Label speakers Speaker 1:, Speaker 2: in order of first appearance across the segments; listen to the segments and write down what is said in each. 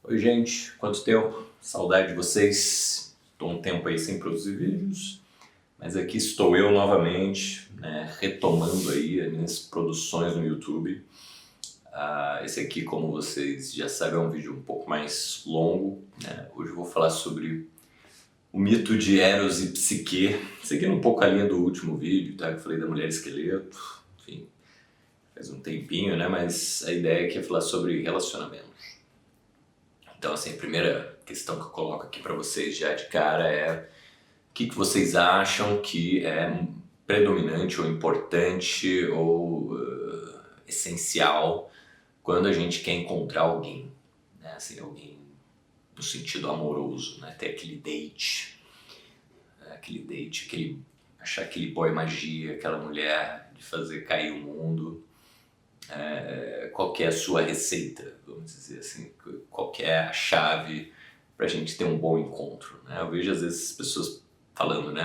Speaker 1: Oi gente, quanto tempo? Saudade de vocês. Estou um tempo aí sem produzir vídeos, mas aqui estou eu novamente, né, retomando aí as minhas produções no YouTube. Esse aqui, como vocês já sabem, é um vídeo um pouco mais longo, né? Hoje eu vou falar sobre o mito de Eros e Psique, seguindo um pouco a linha do último vídeo, tá? Eu falei da mulher esqueleto, enfim, faz um tempinho, né? Mas a ideia aqui é falar sobre relacionamento. Então, assim, a primeira questão que eu coloco aqui para vocês já de cara é o que vocês acham que é predominante ou importante ou essencial quando a gente quer encontrar alguém, né? Assim, alguém no sentido amoroso, né? Ter aquele date, achar aquele boy magia, aquela mulher de fazer cair o mundo. Qual que é a sua receita, vamos dizer assim, qual que é a chave para a gente ter um bom encontro, né? Eu vejo às vezes pessoas falando, né,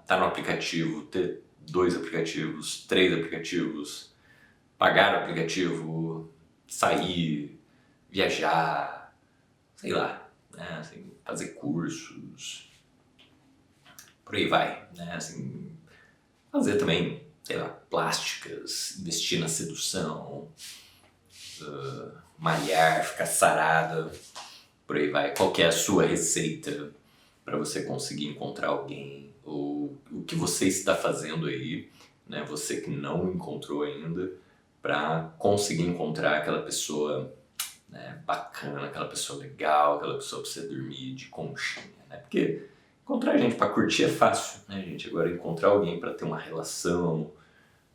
Speaker 1: tá no aplicativo, ter 2 aplicativos, 3 aplicativos, pagar o aplicativo, sair, viajar, sei lá, né, assim, fazer cursos, por aí vai, né, assim, fazer também, sei lá, plásticas, investir na sedução, malhar, ficar sarada, por aí vai. Qual que é a sua receita para você conseguir encontrar alguém? Ou o que você está fazendo aí, né? Você que não encontrou ainda, para conseguir encontrar aquela pessoa, né, bacana, aquela pessoa legal, aquela pessoa para você dormir de conchinha, né? Porque encontrar gente para curtir é fácil, né, gente? Agora encontrar alguém para ter uma relação,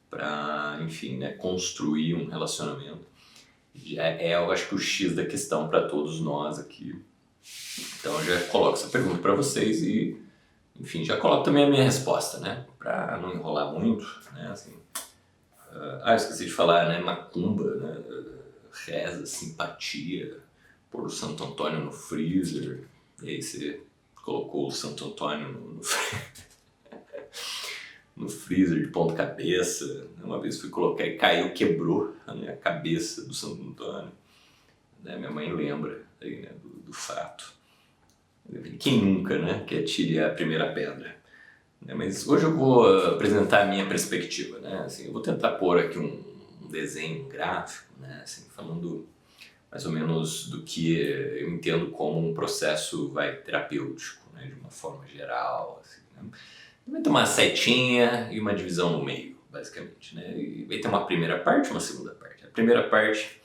Speaker 1: para, enfim, né, construir um relacionamento, eu acho que o X da questão para todos nós aqui. Então eu já coloco essa pergunta para vocês e, enfim, já coloco também a minha resposta, né? Para não enrolar muito, né? Assim, eu esqueci de falar, né? Macumba, né? Reza, simpatia, pôr o Santo Antônio no freezer, e aí você colocou o Santo Antônio no freezer de ponta cabeça. Uma vez fui colocar e caiu, quebrou a minha cabeça do Santo Antônio. Né? Minha mãe lembra aí, né, do fato. Quem nunca, né, que atire a primeira pedra. Né? Mas hoje eu vou apresentar a minha perspectiva. Né? Assim, eu vou tentar pôr aqui um desenho, um gráfico, né, assim, falando mais ou menos do que eu entendo como um processo terapêutico, né, de uma forma geral. Assim, né? Vai ter uma setinha e uma divisão no meio, basicamente, né? E vai ter uma primeira parte e uma segunda parte. A primeira parte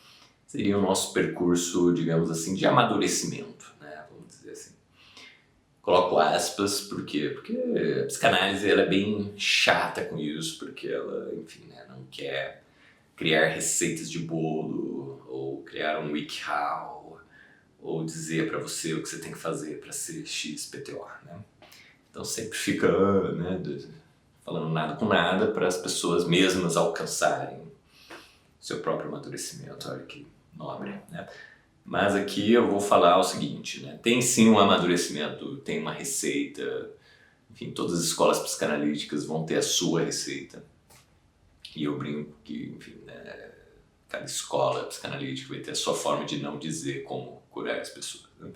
Speaker 1: seria o nosso percurso, digamos assim, de amadurecimento, né? Vamos dizer assim. Coloco aspas, por quê? Porque a psicanálise ela é bem chata com isso, porque ela, enfim, né, não quer criar receitas de bolo, ou criar um WikiHow, ou dizer para você o que você tem que fazer para ser XPTO, né? Então sempre fica, né, falando nada com nada para as pessoas mesmas alcançarem seu próprio amadurecimento. Olha que nobre, né? Mas aqui eu vou falar o seguinte, né? Tem sim um amadurecimento, tem uma receita, enfim, todas as escolas psicanalíticas vão ter a sua receita. E eu brinco que, enfim, né, cada escola psicanalítica vai ter a sua forma de não dizer como curar as pessoas, né?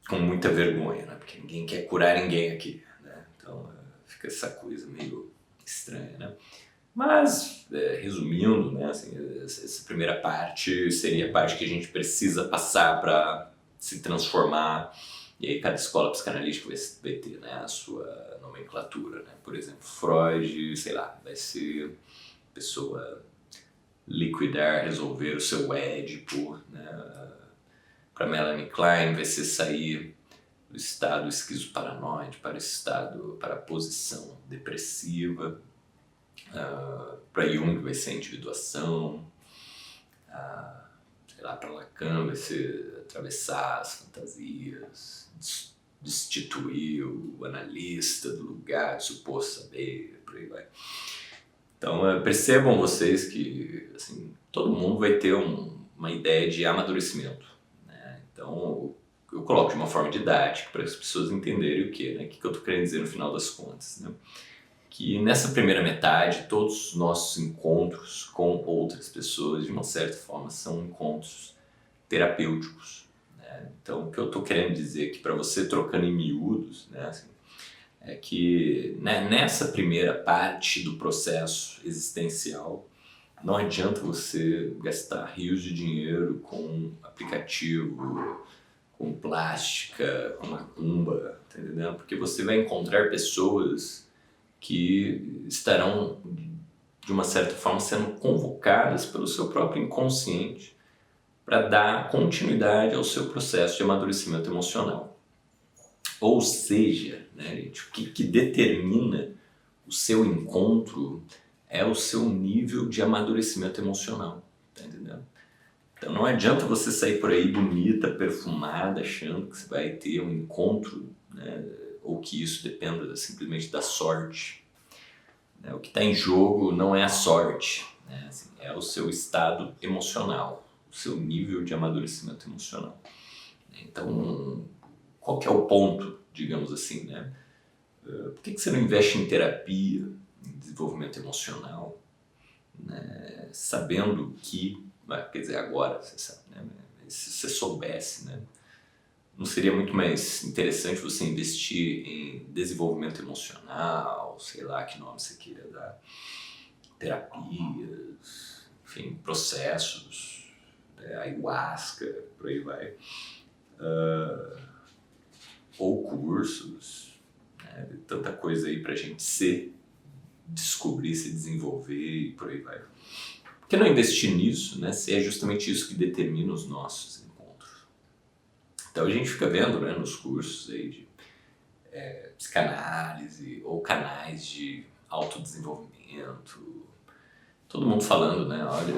Speaker 1: Com muita vergonha, né? Porque ninguém quer curar ninguém aqui, né? Então fica essa coisa meio estranha, né? Mas, resumindo, né, assim, essa primeira parte seria a parte que a gente precisa passar para se transformar, e aí cada escola psicanalítica vai ter, né, a sua nomenclatura, né? Por exemplo, Freud, sei lá, vai ser pessoa liquidar, resolver o seu Édipo, né? Para Melanie Klein vai ser sair do estado esquizoparanoide para a posição depressiva. Para Jung vai ser a individuação. Sei lá, para Lacan vai ser atravessar as fantasias, destituir o analista do lugar de suposto saber, por aí vai. Então percebam vocês que, assim, todo mundo vai ter uma ideia de amadurecimento. Então, eu coloco de uma forma didática para as pessoas entenderem o que, né? O que eu estou querendo dizer no final das contas, né? Que nessa primeira metade, todos os nossos encontros com outras pessoas, de uma certa forma, são encontros terapêuticos, né? Então, o que eu estou querendo dizer aqui para você, trocando em miúdos, né, assim, é que, né, nessa primeira parte do processo existencial, não adianta você gastar rios de dinheiro com aplicativo, com plástica, com macumba, tá entendendo? Porque você vai encontrar pessoas que estarão, de uma certa forma, sendo convocadas pelo seu próprio inconsciente para dar continuidade ao seu processo de amadurecimento emocional. Ou seja, né, gente, o que determina o seu encontro é o seu nível de amadurecimento emocional, tá entendendo? Então não adianta você sair por aí bonita, perfumada, achando que você vai ter um encontro, né, ou que isso dependa simplesmente da sorte. Né? O que está em jogo não é a sorte, né? Assim, é o seu estado emocional, o seu nível de amadurecimento emocional. Então, qual que é o ponto, digamos assim, né? Por que você não investe em terapia, em desenvolvimento emocional, né? Sabendo que, quer dizer, agora você sabe, né? Se você soubesse, né? Não seria muito mais interessante você investir em desenvolvimento emocional, sei lá que nome você queira dar, terapias, enfim, processos, né? Ayahuasca, por aí vai, ou cursos, né? Tanta coisa aí pra gente descobrir, se desenvolver e por aí vai. Por que não investir nisso, né? Se é justamente isso que determina os nossos encontros. Então a gente fica vendo, né, nos cursos aí de psicanálise ou canais de autodesenvolvimento, todo mundo falando, né, olha,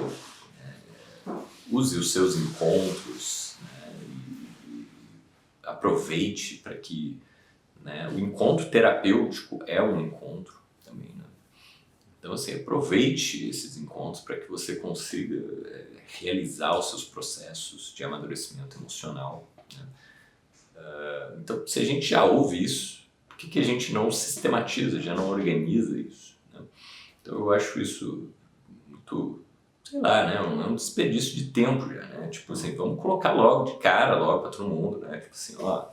Speaker 1: use os seus encontros, né, e aproveite para que, né, o encontro terapêutico é um encontro também, né? Então, assim, aproveite esses encontros para que você consiga realizar os seus processos de amadurecimento emocional, né? Então, se a gente já ouve isso, por que a gente não sistematiza, já não organiza isso, né? Então, eu acho isso muito, sei lá, né, um desperdício de tempo já, né? Tipo assim, vamos colocar logo de cara, logo para todo mundo, né? Tipo assim, ó,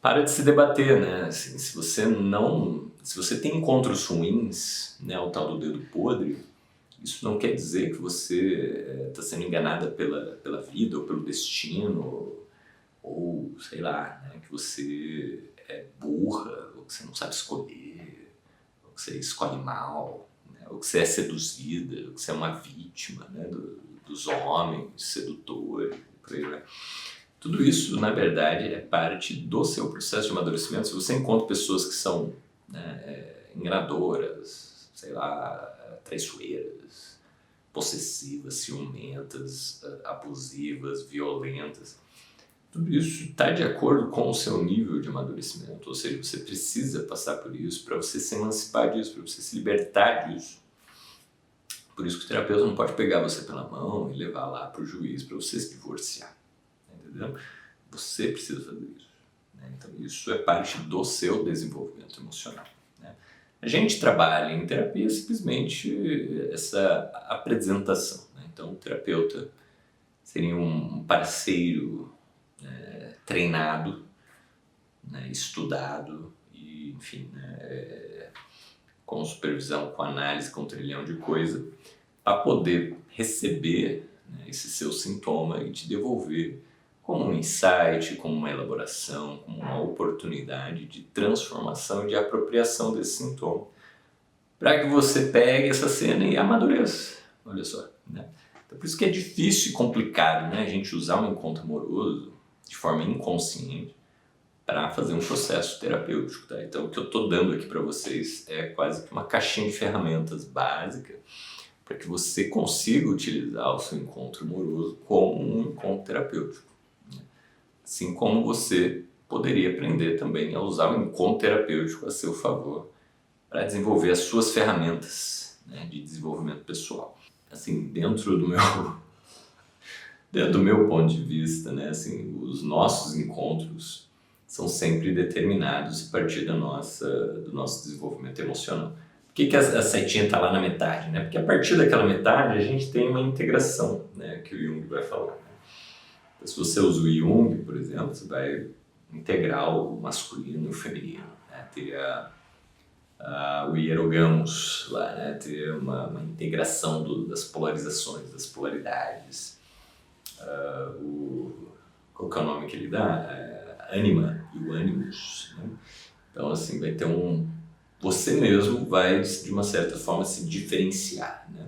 Speaker 1: para de se debater, né? Assim, se você tem encontros ruins, né, o tal do dedo podre, isso não quer dizer que você está sendo enganada pela vida ou pelo destino, ou sei lá, né, que você é burra, ou que você não sabe escolher, ou que você escolhe mal, né, ou que você é seduzida, ou que você é uma vítima, né, dos homens sedutores, por aí vai. Tudo isso, na verdade, é parte do seu processo de amadurecimento. Se você encontra pessoas que são, né, enganadoras, sei lá, traiçoeiras, possessivas, ciumentas, abusivas, violentas, tudo isso está de acordo com o seu nível de amadurecimento. Ou seja, você precisa passar por isso para você se emancipar disso, para você se libertar disso. Por isso que o terapeuta não pode pegar você pela mão e levar lá para o juiz para você se divorciar. Entendeu? Você precisa fazer isso, né? Então isso é parte do seu desenvolvimento emocional, né? A gente trabalha em terapia simplesmente essa apresentação, né? Então o terapeuta seria um parceiro, treinado, né, estudado e, enfim, né, com supervisão, com análise, com um trilhão de coisa, para poder receber, né, esse seu sintoma e te devolver como um insight, como uma elaboração, como uma oportunidade de transformação e de apropriação desse sintoma, para que você pegue essa cena e amadureça. Olha só, né? Então, por isso que é difícil e complicado, né, a gente usar um encontro amoroso de forma inconsciente para fazer um processo terapêutico, tá? Então, o que eu estou dando aqui para vocês é quase que uma caixinha de ferramentas básica para que você consiga utilizar o seu encontro amoroso como um encontro terapêutico, né? Assim como você poderia aprender também a usar o encontro terapêutico a seu favor para desenvolver as suas ferramentas, né, de desenvolvimento pessoal. Assim, dentro do meu ponto de vista, né, assim, os nossos encontros são sempre determinados a partir do nosso desenvolvimento emocional. Por que a setinha está lá na metade, né? Porque a partir daquela metade a gente tem uma integração, né, que o Jung vai falar, né? Então, se você usa o Jung, por exemplo, você vai integrar o masculino e o feminino, né? Ter o hierogamos lá, né? Ter uma integração das polarizações, das polaridades. Qual que é o nome que ele dá? Anima e o animus, né? Então, assim, vai ter você mesmo vai, de uma certa forma, se diferenciar, né,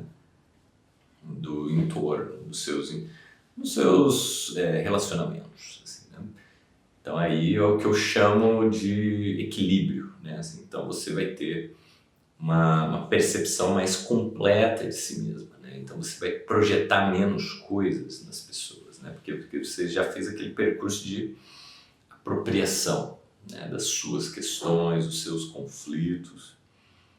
Speaker 1: do entorno, dos seus relacionamentos. Assim, né? Então, aí é o que eu chamo de equilíbrio. Né? Assim, então, você vai ter uma percepção mais completa de si mesma. Né? Então, você vai projetar menos coisas nas pessoas, né? Porque você já fez aquele percurso de apropriação, né, das suas questões, dos seus conflitos.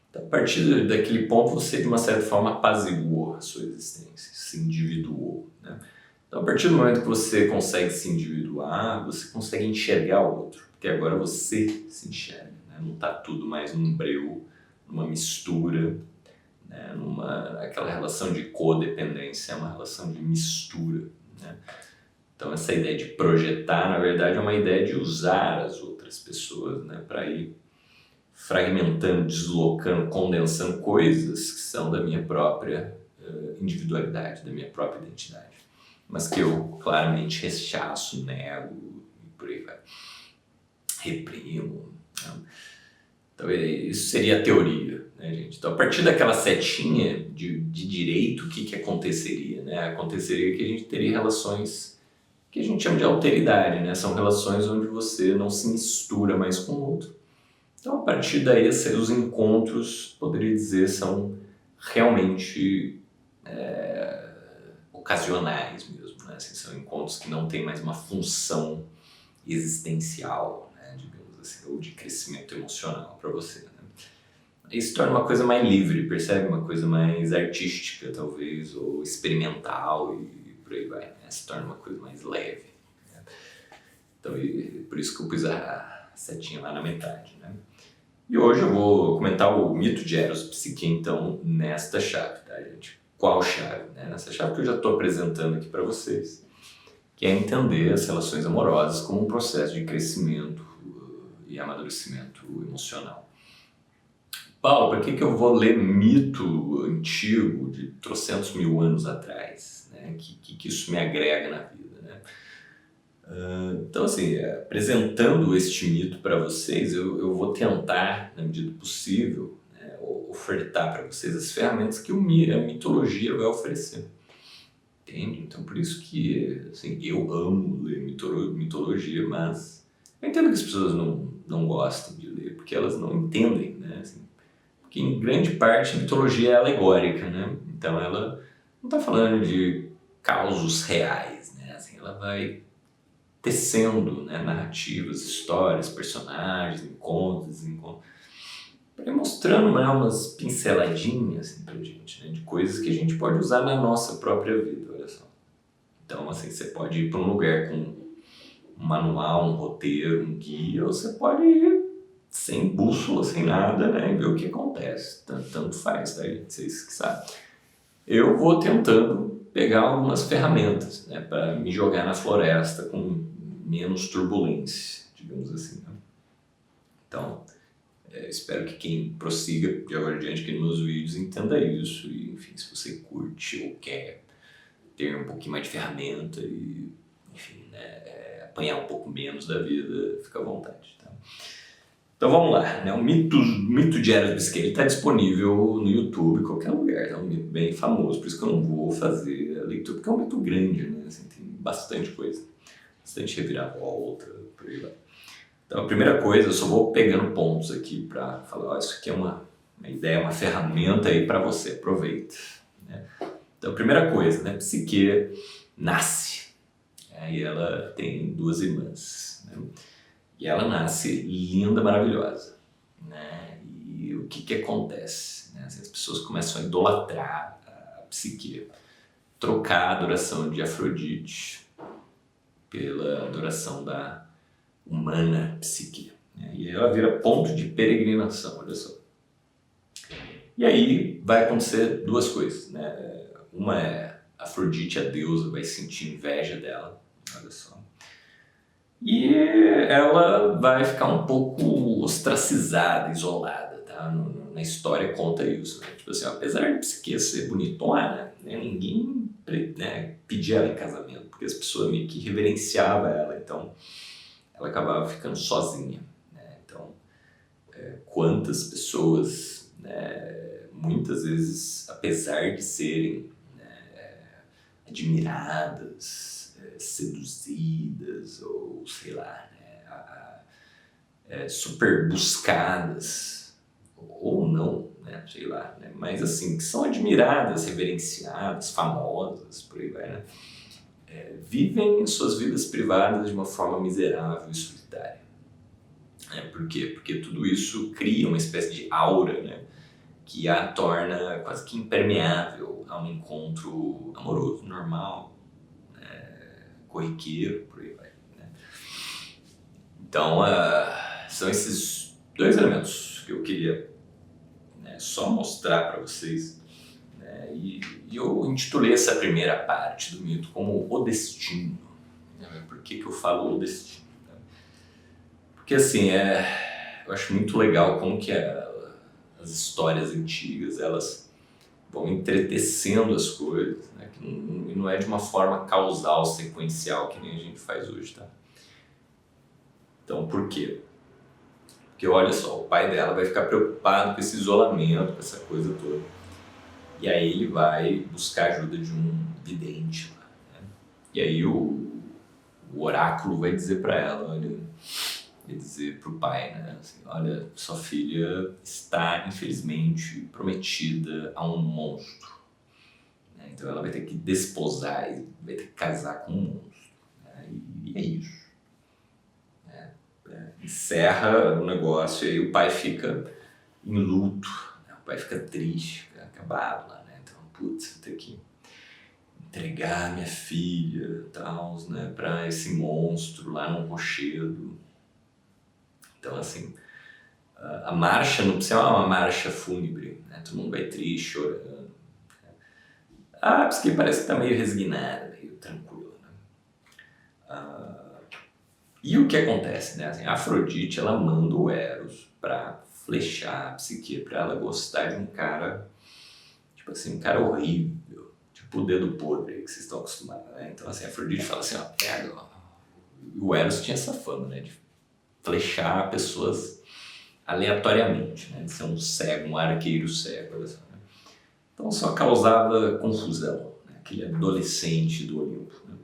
Speaker 1: Então, a partir daquele ponto, você, de uma certa forma, apaziguou a sua existência, se individuou. Né? Então, a partir do momento que você consegue se individuar, você consegue enxergar o outro, porque agora você se enxerga. Né? Não está tudo mais num breu, numa mistura, né? Aquela relação de codependência, é uma relação de mistura. Né? Então, essa ideia de projetar, na verdade, é uma ideia de usar as outras pessoas, né, para ir fragmentando, deslocando, condensando coisas que são da minha própria individualidade, da minha própria identidade, mas que eu claramente rechaço, nego e por aí vai, reprimo. Né? Então, isso seria a teoria, né, gente? Então, a partir daquela setinha de direito, o que aconteceria? Né? Aconteceria que a gente teria relações que a gente chama de alteridade, né? São relações onde você não se mistura mais com o outro. Então, a partir daí, os encontros, poderia dizer, são realmente ocasionais mesmo, né? Assim, são encontros que não têm mais uma função existencial, né? Digamos assim, ou de crescimento emocional para você. Né? Isso torna uma coisa mais livre, percebe? Uma coisa mais artística, talvez, ou experimental e por aí vai, né? Se torna uma coisa mais leve. Né? Então, por isso que eu pus a setinha lá na metade. Né? E hoje eu vou comentar o mito de Eros Psique, então, nesta chave, tá, gente? Qual chave? Né? Nessa chave que eu já estou apresentando aqui para vocês, que é entender as relações amorosas como um processo de crescimento e amadurecimento emocional. Paulo, por que eu vou ler mito antigo de trocentos mil anos atrás? Né? Que isso me agrega na vida? Né? Então, assim, apresentando este mito para vocês, eu vou tentar, na medida do possível, né, ofertar para vocês as ferramentas que a mitologia vai oferecer. Entende? Então, por isso que assim, eu amo ler mitologia, mas eu entendo que as pessoas não gostam de ler, porque elas não entendem, né? Assim, porque em grande parte a mitologia é alegórica, né? Então ela não está falando de causos reais, né? Assim, ela vai tecendo, né, narrativas, histórias, personagens, encontros, para ir mostrando, né, umas pinceladinhas assim, pra gente, né, de coisas que a gente pode usar na nossa própria vida, olha só. Então, assim, você pode ir para um lugar com um manual, um roteiro, um guia, ou você pode ir sem bússola, sem nada, né, e ver o que acontece. Tanto faz, tá, gente? Vocês que sabem. Eu vou tentando pegar algumas ferramentas, né, para me jogar na floresta com menos turbulência, digamos assim. Né? Então, espero que quem prossiga de agora em diante aqui nos meus vídeos entenda isso. E, enfim, se você curte ou quer ter um pouquinho mais de ferramenta e, enfim, né, apanhar um pouco menos da vida, fica à vontade. Tá? Então vamos lá, né? O mito de Eros Psique está disponível no YouTube, em qualquer lugar, é um mito bem famoso, por isso que eu não vou fazer a leitura, porque é um mito grande, né? Assim, tem bastante coisa, bastante reviravolta, por aí vai. Então a primeira coisa, eu só vou pegando pontos aqui para falar, ó, isso aqui é uma ideia, uma ferramenta aí para você, aproveita. Né? Então a primeira coisa, né? Psique nasce, e ela tem 2 irmãs, né? E ela nasce linda, maravilhosa, né? E o que acontece? Né? As pessoas começam a idolatrar a Psique, trocar a adoração de Afrodite pela adoração da humana Psique. Né? E ela vira ponto de peregrinação, olha só. E aí vai acontecer 2 coisas, né? Uma é Afrodite, a deusa, vai sentir inveja dela, olha só. E ela vai ficar um pouco ostracizada, isolada, tá? Na história conta isso, né? Tipo assim, apesar de Psique ser bonitona, né, ninguém né, pedia ela em casamento, porque as pessoas meio que reverenciavam ela, então ela acabava ficando sozinha, né? Então, quantas pessoas, né, muitas vezes, apesar de serem, né, admiradas, seduzidas, ou sei lá, né, super buscadas, ou não, né, sei lá, né, mas assim, que são admiradas, reverenciadas, famosas, por aí vai, né, vivem suas vidas privadas de uma forma miserável e solitária. Por quê? Porque tudo isso cria uma espécie de aura, né, que a torna quase que impermeável a um encontro amoroso, normal, corriqueiro, por aí vai. Né? Então, são esses dois elementos que eu queria, né, só mostrar para vocês. Né? E eu intitulei essa primeira parte do mito como O Destino. Né? Por que eu falo O Destino? Porque assim, eu acho muito legal como que as histórias antigas, elas vão entretecendo as coisas, né? Que não é de uma forma causal, sequencial, que nem a gente faz hoje, tá? Então, por quê? Porque olha só, o pai dela vai ficar preocupado com esse isolamento, com essa coisa toda. E aí ele vai buscar a ajuda de um vidente lá, né? E aí o oráculo vai dizer para ela, olha, vai dizer pro pai, né? Assim, olha, sua filha está, infelizmente, prometida a um monstro. Né? Então ela vai ter que desposar e vai ter que casar com um monstro. Né? E é isso. Encerra o negócio e aí o pai fica em luto, né? O pai fica triste, fica acabado lá, né? Então, putz, vou ter que entregar minha filha, tal, né, para esse monstro lá no rochedo. Então, assim, a marcha não precisa ser uma marcha fúnebre, né? Todo mundo vai triste, chorando. Ah, porque parece que tá meio resignada, meio tranquila, né? E o que acontece, né? Assim, a Afrodite, ela manda o Eros pra flechar a Psique, pra ela gostar de um cara, tipo assim, um cara horrível, tipo o dedo podre que vocês estão acostumados, né? Então, assim, a Afrodite fala assim, ó, pega, ó. O Eros tinha essa fama, né, de flechar pessoas aleatoriamente, né, de ser um cego, um arqueiro cego, olha só, né? Então só causava confusão, né? Aquele adolescente do Olimpo, né?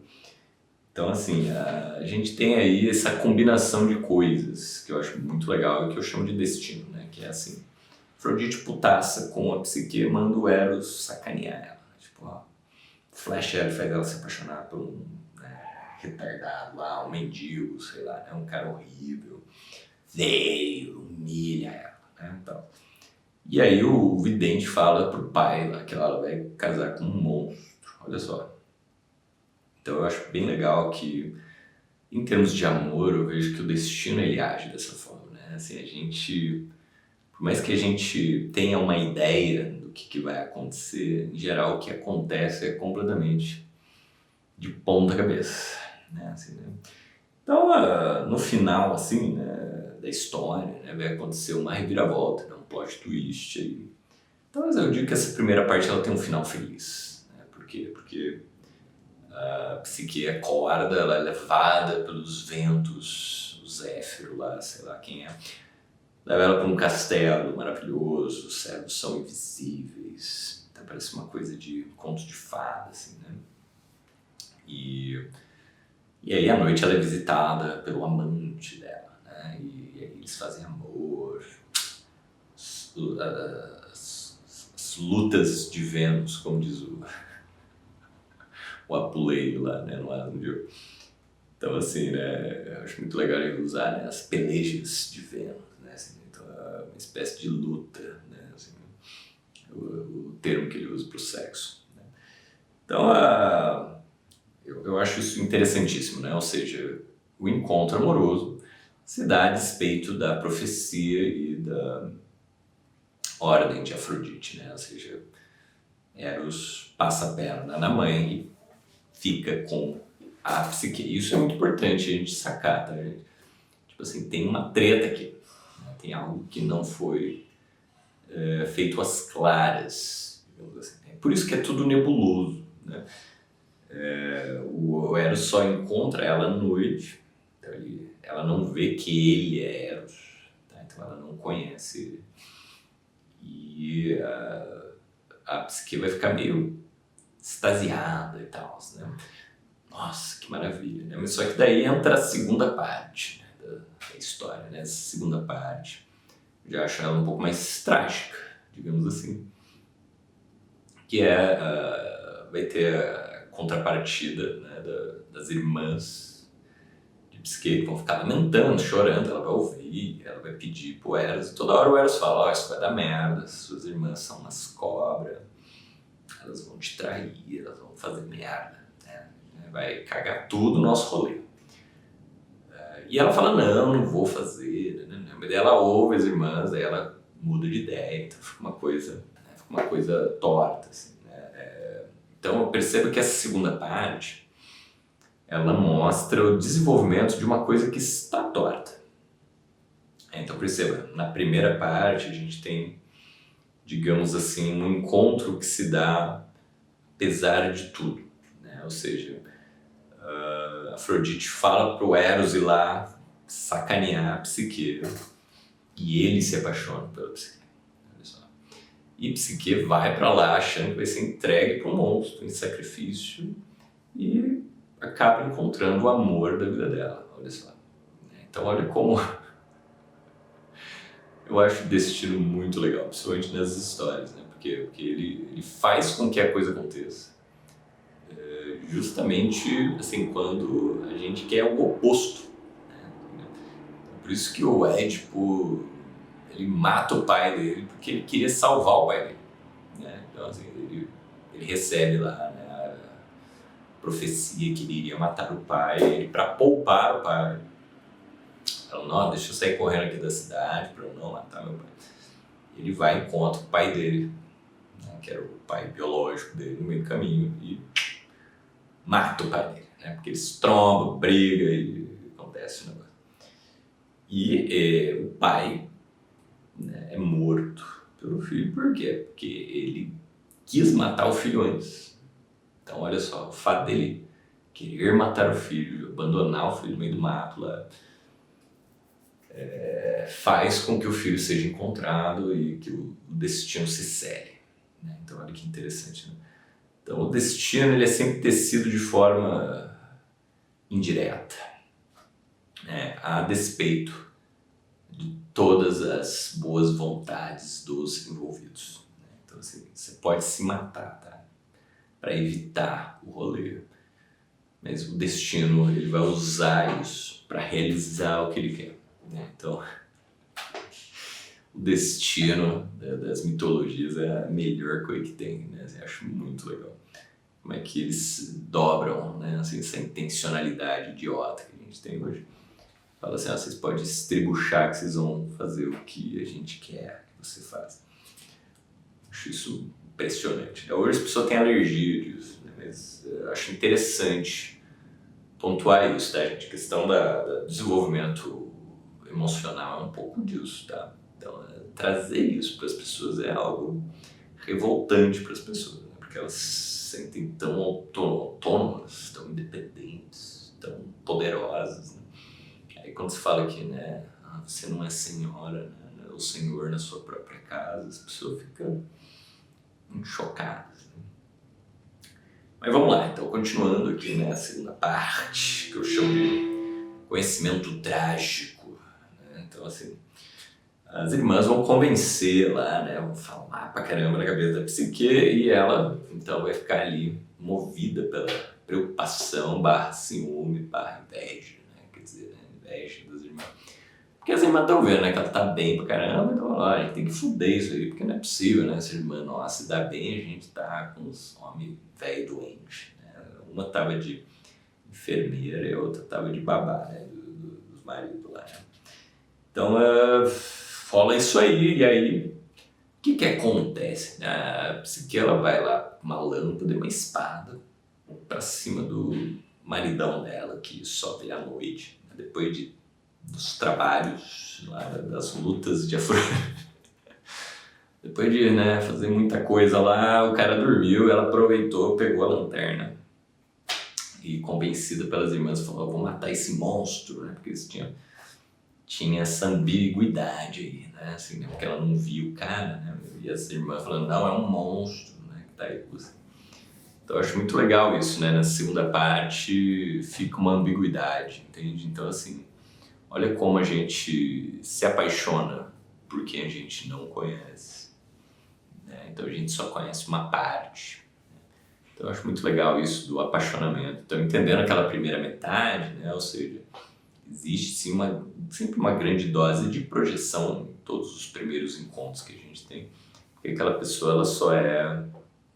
Speaker 1: Então, assim, a gente tem aí essa combinação de coisas que eu acho muito legal e que eu chamo de destino, né? Que é assim, Afrodite putaça com a Psique, manda o Eros sacanear ela. Tipo, ó, flecha ela, faz ela se apaixonar por um, né, retardado lá, um mendigo, sei lá, né? Um cara horrível, veio, humilha ela, né? Então, e aí o vidente fala pro pai lá que ela vai casar com um monstro, olha só. Então eu acho bem legal que, em termos de amor, eu vejo que o destino ele age dessa forma, né? Assim, a gente, por mais que a gente tenha uma ideia do que vai acontecer, em geral o que acontece é completamente de ponta cabeça, né? Assim, né? Então, no final, assim, né, da história, né, vai acontecer uma reviravolta, né, um plot twist aí. Então, eu digo que essa primeira parte ela tem um final feliz, né? Por quê? Porque a Psique acorda, ela é levada pelos ventos, o Zéfiro lá, sei lá quem é, leva ela para um castelo maravilhoso, os céus são invisíveis, então parece uma coisa de conto de fada, assim, né? E aí à noite ela é visitada pelo amante dela, né? E aí eles fazem amor, as lutas de Vênus, como diz o Apuleio lá, né, no Asmodeu. Então, assim, né, eu acho muito legal ele usar, né, as pelejas de Vênus, né, assim, então é uma espécie de luta, né, assim, o termo que ele usa para o sexo. Né. Então, eu acho isso interessantíssimo, né, ou seja, o encontro amoroso se dá a despeito da profecia e da ordem de Afrodite, né, ou seja, Eros passa a perna na mãe e fica com a psique. Isso é muito importante a gente sacar, tá, gente? Tipo assim, tem uma treta aqui, né? Tem algo que não foi feito às claras, digamos assim. É por isso que é tudo nebuloso, né? O Eros só encontra ela à noite, então ela não vê que ele é Eros, tá? Então ela não conhece ele. E a psique vai ficar meio extasiada e tal, né? Nossa, que maravilha, né? Mas só que daí entra a segunda parte, né, da história, né? Essa segunda parte já acho ela um pouco mais trágica, digamos assim, que vai ter a contrapartida, né, das irmãs de psique que vão ficar lamentando, chorando. Ela vai ouvir, ela vai pedir pro Eros, e toda hora o Eros fala: ó, isso vai dar merda, suas irmãs são umas cobras, elas vão te trair, elas vão fazer merda, né? Vai cagar tudo o nosso rolê. E ela fala: não vou fazer, né? Mas daí ela ouve as irmãs, aí ela muda de ideia, então fica uma coisa torta, assim, né? Então eu percebo que essa segunda parte, ela mostra o desenvolvimento de uma coisa que está torta. Então perceba, na primeira parte a gente tem, digamos assim, um encontro que se dá apesar de tudo, né? Ou seja, Afrodite fala pro Eros ir lá sacanear a psique e ele se apaixona pela psique. Olha só. E Psique vai pra lá achando que vai ser entregue para um monstro em sacrifício e acaba encontrando o amor da vida dela. Olha só. Então olha como eu acho o destino muito legal, principalmente nas histórias, né? Porque ele faz com que a coisa aconteça. Justamente assim, quando a gente quer o oposto, né? Por isso que o Édipo, ele mata o pai dele porque ele queria salvar o pai dele, né? Então assim, ele recebe lá, né, a profecia que ele iria matar o pai, ele, para poupar o pai, fala: não, deixa eu sair correndo aqui da cidade para eu não matar meu pai. Ele vai e encontra o pai dele, né, que era o pai biológico dele, no meio do caminho, e mata o pai dele, né? Porque eles trombam, brigam e acontece o negócio. E o pai, né, é morto pelo filho. Por quê? Porque ele quis matar o filho antes. Então olha só, o fato dele querer matar o filho, abandonar o filho no meio do mato lá, faz com que o filho seja encontrado e que o destino se cele, né? Então olha que interessante, né? Então o destino, ele é sempre tecido de forma indireta, né? A despeito de todas as boas vontades dos envolvidos, né? Então assim, você pode se matar, tá? Para evitar o rolê, mas o destino, ele vai usar isso para realizar o que ele quer, né? Então o destino das mitologias é a melhor coisa que tem, né? Eu acho muito legal como é que eles dobram, né, assim, essa intencionalidade idiota que a gente tem hoje. Fala assim: vocês podem se estribuchar que vocês vão fazer o que a gente quer que você faça. Acho isso impressionante. Hoje as pessoas têm alergia disso, né? Mas eu acho interessante pontuar isso, tá, gente? A questão do desenvolvimento emocional é um pouco disso, tá? Então, trazer isso para as pessoas é algo revoltante para as pessoas, né? Porque elas se sentem tão autônomas, tão independentes, tão poderosas, né? Aí quando se fala que, né, você não é senhora, né, o senhor na sua própria casa, as pessoas ficam chocadas, né? Mas vamos lá, então, continuando aqui, né, a segunda parte, que eu chamo de conhecimento trágico, né? Então assim, as irmãs vão convencer lá, né, vão falar pra caramba na cabeça da Psique, e ela então vai ficar ali movida pela preocupação / ciúme / inveja, né? Quer dizer, né, inveja das irmãs. Porque as irmãs estão vendo, né, que ela tá bem pra caramba, então ó, a gente tem que fuder isso aí, porque não é possível, né, essa irmã nossa se dá bem, a gente tá com uns homens velho doente, né? Uma tava de enfermeira e a outra tava de babá, né, dos maridos lá, né? Então rola isso aí, e aí o que acontece? A Psique, ela vai lá com uma lâmpada e uma espada pra cima do maridão dela, que só vê à noite, né? Depois dos trabalhos, lá, das lutas de depois de, né, fazer muita coisa lá, o cara dormiu, ela aproveitou, pegou a lanterna e, convencida pelas irmãs, falou: vou matar esse monstro, né? Porque eles tinha essa ambiguidade aí, né? Assim, né? Porque ela não viu o cara, né? E as irmãs falando: não, é um monstro, né, que tá aí com você. Então eu acho muito legal isso, né? Na segunda parte fica uma ambiguidade, entende? Então, assim, olha como a gente se apaixona por quem a gente não conhece, né? Então a gente só conhece uma parte. Então eu acho muito legal isso do apaixonamento. Então, entendendo aquela primeira metade, né? Ou seja, existe sim sempre uma grande dose de projeção em todos os primeiros encontros que a gente tem. Porque aquela pessoa, ela só é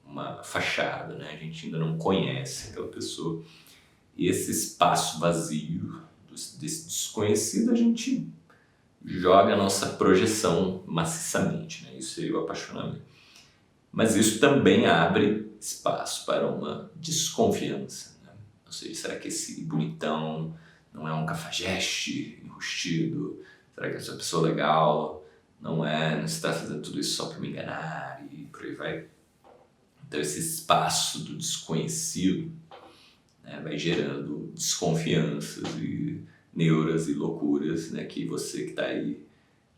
Speaker 1: uma fachada, né? A gente ainda não conhece aquela pessoa. E esse espaço vazio desse desconhecido, a gente joga a nossa projeção maciçamente, né? Isso seria o apaixonamento. Mas isso também abre espaço para uma desconfiança, né? Ou seja, será que esse bonitão não é um cafajeste enrustido? Será que essa pessoa legal não está fazendo tudo isso só para me enganar? E por aí vai. Então esse espaço do desconhecido, né, vai gerando desconfianças e neuras e loucuras, né, que você que está aí,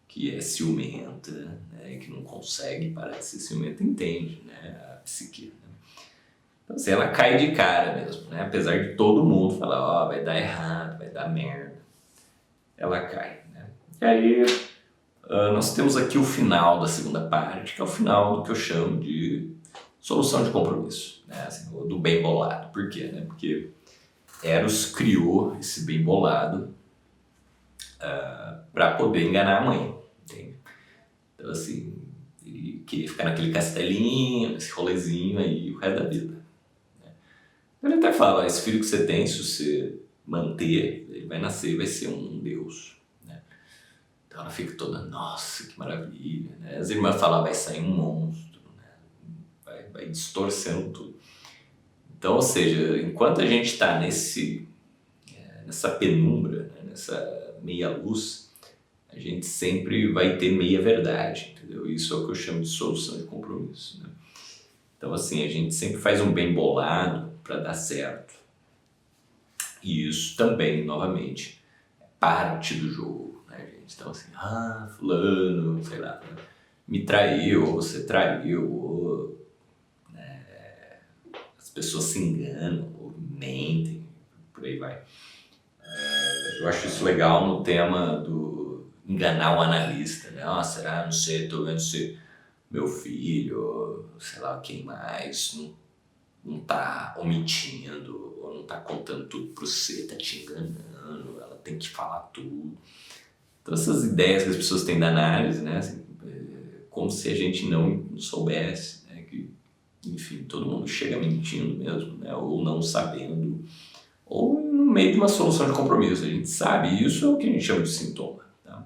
Speaker 1: que é ciumenta, né, que não consegue parar de ser ciumenta, entende, né, a psique. Né? Então assim, ela cai de cara mesmo, né, apesar de todo mundo falar: ó, vai dar errado, vai dar merda, ela cai. Né? E aí nós temos aqui o final da segunda parte, que é o final do que eu chamo de solução de compromisso, né? Assim, do bem bolado. Por quê? Né? Porque Eros criou esse bem bolado para poder enganar a mãe, entende? Então, assim, ele queria ficar naquele castelinho, nesse rolezinho aí o resto da vida. Né? Então, ele até fala: esse filho que você tem, se você manter, ele vai nascer e vai ser um deus. Né? Então ela fica toda: nossa, que maravilha. Né? As irmãs falam: vai sair um monstro. Vai distorcendo tudo. Então, ou seja, enquanto a gente está nessa penumbra, né, nessa meia-luz, a gente sempre vai ter meia-verdade, entendeu? Isso é o que eu chamo de solução de compromisso. Né? Então, assim, a gente sempre faz um bem bolado para dar certo. E isso também, novamente, é parte do jogo, né, gente? Então, assim, fulano, sei lá, me traiu, ou você traiu, ou as pessoas se enganam ou mentem, por aí vai. Eu acho isso legal no tema do enganar o analista, né? Será? Não sei, tô vendo se meu filho, sei lá quem mais, não tá omitindo, ou não tá contando tudo pra você, tá te enganando, ela tem que falar tudo. Então essas ideias que as pessoas têm da análise, né? Assim, como se a gente não soubesse, né? Que, enfim, todo mundo chega mentindo mesmo, né? Ou não sabendo, ou no meio de uma solução de compromisso. A gente sabe, isso é o que a gente chama de sintoma. Tá?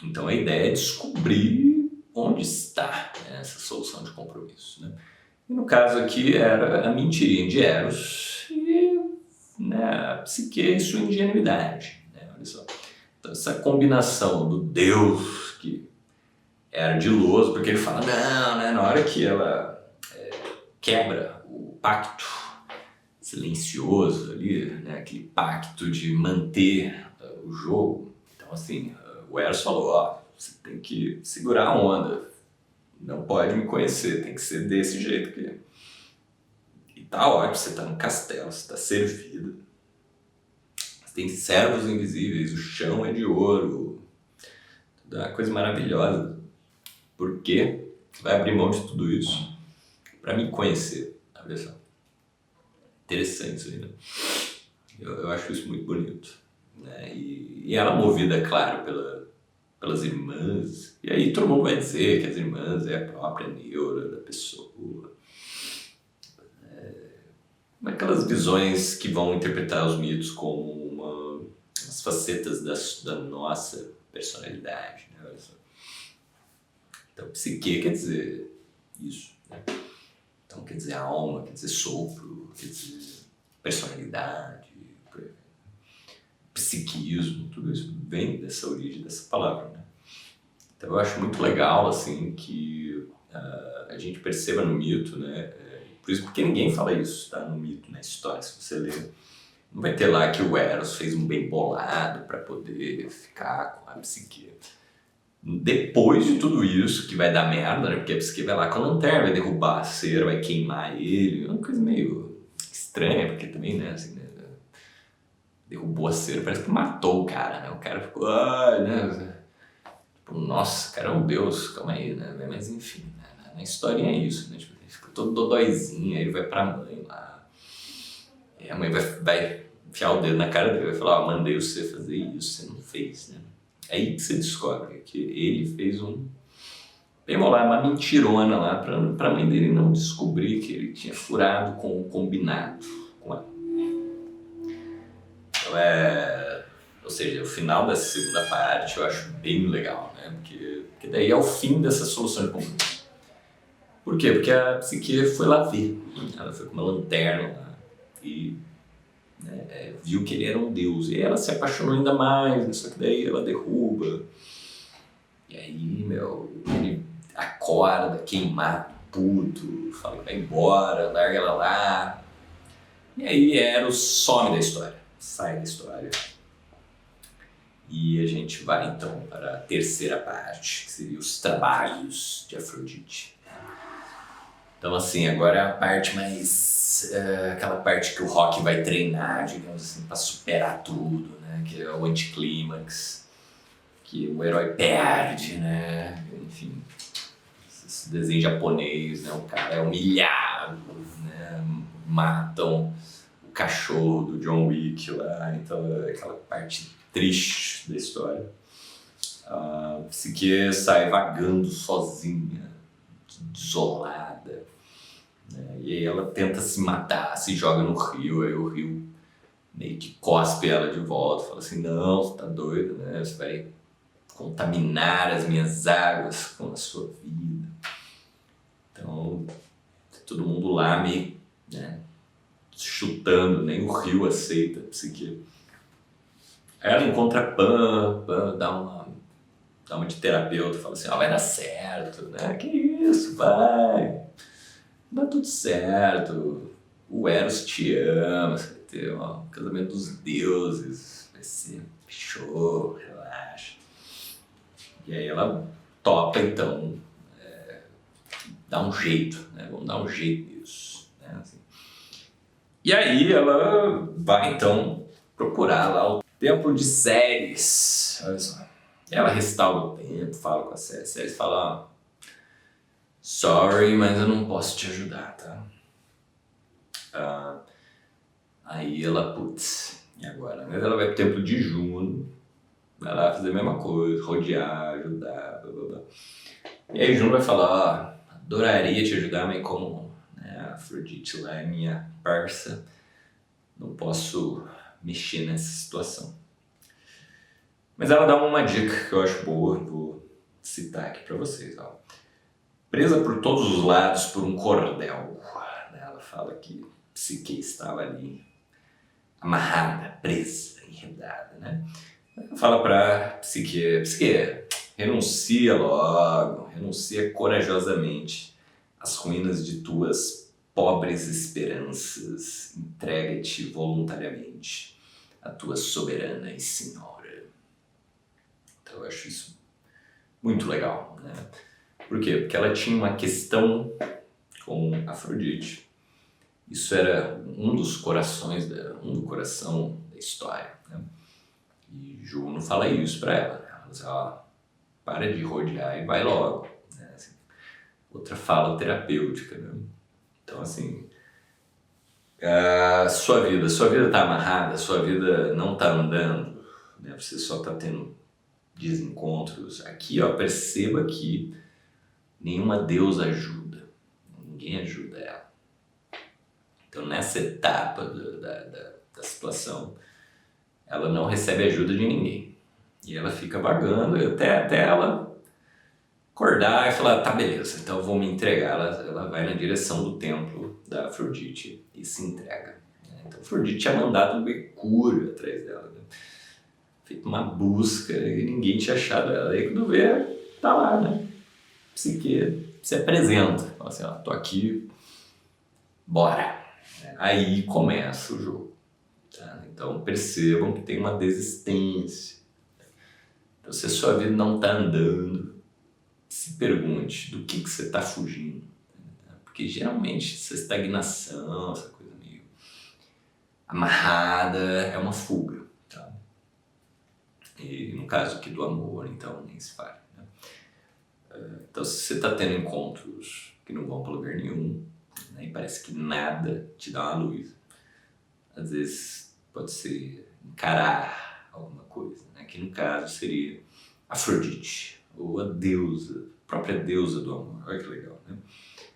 Speaker 1: Então a ideia é descobrir onde está, né, essa solução de compromisso. Né? E no caso aqui era a mentirinha de Eros e, né, a psique e sua ingenuidade. Né? Olha só. Então essa combinação do Deus que é ardiloso, porque ele fala: não, né, na hora que ela quebra o pacto silencioso ali, né, aquele pacto de manter o jogo. Então, assim, o Eros falou: ó, você tem que segurar a onda, não pode me conhecer, tem que ser desse jeito que... E tá ótimo, você tá no castelo, você tá servido, você tem servos invisíveis, o chão é de ouro, tudo é uma coisa maravilhosa. Por quê? Você vai abrir mão de tudo isso para me conhecer. Olha só. Interessante isso aí, né? Eu acho isso muito bonito. Né? E ela movida, claro, pelas irmãs. E aí todo mundo vai dizer que as irmãs é a própria neura da pessoa. Aquelas visões que vão interpretar os mitos como as facetas da nossa personalidade. Né? Olha só. Então, psique quer dizer isso. Né? Então, quer dizer alma, quer dizer sopro, quer dizer personalidade, psiquismo, tudo isso vem dessa origem dessa palavra, né? Então eu acho muito legal, assim, que a gente perceba no mito, né? Por isso, porque ninguém fala isso, tá? No mito, na história, se você ler. Não vai ter lá que o Eros fez um bem bolado para poder ficar com a Psique. Depois de tudo isso, que vai dar merda, né? Porque a Psique vai lá com a lanterna, vai derrubar a cera, vai queimar ele. É uma coisa meio estranha, porque também, né? Assim, né? Derrubou a cera, parece que matou o cara, né? O cara ficou, né? Tipo, nossa, o cara é um deus, calma aí, né? Mas enfim, né? Na historinha é isso, né? Tipo, ele fica todo dodóizinho, aí ele vai pra mãe lá. E a mãe vai enfiar o dedo na cara dele, vai falar, mandei você fazer isso, você não fez, né? É aí que você descobre que ele fez uma mentirona lá pra mãe dele não descobrir que ele tinha furado com o combinado com ela. Então ou seja, o final da segunda parte eu acho bem legal, né? Porque daí é o fim dessa solução de conflito. Por quê? Porque a Psique foi lá ver. Ela foi com uma lanterna lá e viu que ele era um deus. E ela se apaixonou ainda mais, só que daí ela derruba. E aí, ele acorda, queimado, puto, fala que vai embora, larga ela lá. E aí Eros some da história, sai da história. E a gente vai então para a terceira parte, que seria os trabalhos de Afrodite. Então assim, agora é a parte mais... aquela parte que o Rock vai treinar, digamos assim, para superar tudo, né? Que é o anticlímax, que o herói perde, né? Enfim, esse desenho japonês, né? O cara é humilhado, né? Matam o cachorro do John Wick lá, então é aquela parte triste da história. A Psique sai vagando sozinha, desolada, né? E aí ela tenta se matar, se joga no rio, aí o rio meio que cospe ela de volta, fala assim, não, você tá doido, né? Você vai contaminar as minhas águas com a sua vida. Então, todo mundo lá meio, né, chutando, nem o rio aceita a Psique. Aí ela encontra Pan dá uma de terapeuta, fala assim, vai dar certo, né? Que isso, vai dar tudo certo, o Eros te ama, você vai ter um casamento dos deuses, vai ser show, relaxa. E aí ela topa, então, dá um jeito, né? Vamos dar um jeito nisso, né? Assim. E aí ela vai, então, procurar lá o Templo de Ceres, olha só. Ela restaura o templo, fala com a Ceres. Ceres fala, sorry, mas eu não posso te ajudar, tá? Aí ela, putz, e agora? Mas ela vai pro Templo de Juno, vai lá fazer a mesma coisa, rodear, ajudar, blá blá blá. E aí Juno vai falar, adoraria te ajudar, mas como, né, a Afrodite lá é minha parça, não posso mexer nessa situação. Mas ela dá uma dica que eu acho boa, vou citar aqui pra vocês. Ó. Presa por todos os lados por um cordel. Ela fala que Psique estava ali amarrada, presa, enredada, né? Ela fala pra Psique, renuncia logo, renuncia corajosamente às ruínas de tuas pobres esperanças, entrega-te voluntariamente à tua soberana e senhora. Então eu acho isso muito legal, né? Por quê? Porque ela tinha uma questão com Afrodite. Isso era um do coração da história, né? E Juno fala isso pra ela, né? Ela diz, para de rodear e vai logo, né? Assim, outra fala terapêutica, né? Então assim, sua vida tá amarrada, sua vida não tá andando, né? Você só tá tendo desencontros. Aqui, perceba que nenhuma deusa ajuda, ninguém ajuda ela. Então nessa etapa da situação, ela não recebe ajuda de ninguém. E ela fica vagando até ela acordar e falar, tá beleza, então eu vou me entregar. Ela vai na direção do templo da Afrodite e se entrega. Então Afrodite tinha mandado um Mercúrio atrás dela, né? Feito uma busca e ninguém tinha achado ela. Aí quando vê, tá lá, né? Psique se apresenta, fala assim, ó, tô aqui, bora. Aí começa o jogo. Tá? Então percebam que tem uma desistência. Então se a sua vida não tá andando, se pergunte do que você tá fugindo. Porque geralmente essa estagnação, essa coisa meio amarrada, é uma fuga. Tá? E no caso aqui do amor, então nem se fala. Né? Então se você está tendo encontros que não vão para lugar nenhum, né, e parece que nada te dá uma luz, às vezes pode ser encarar alguma coisa, né? Que no caso seria Afrodite, ou a deusa, a própria deusa do amor. Olha que legal, né?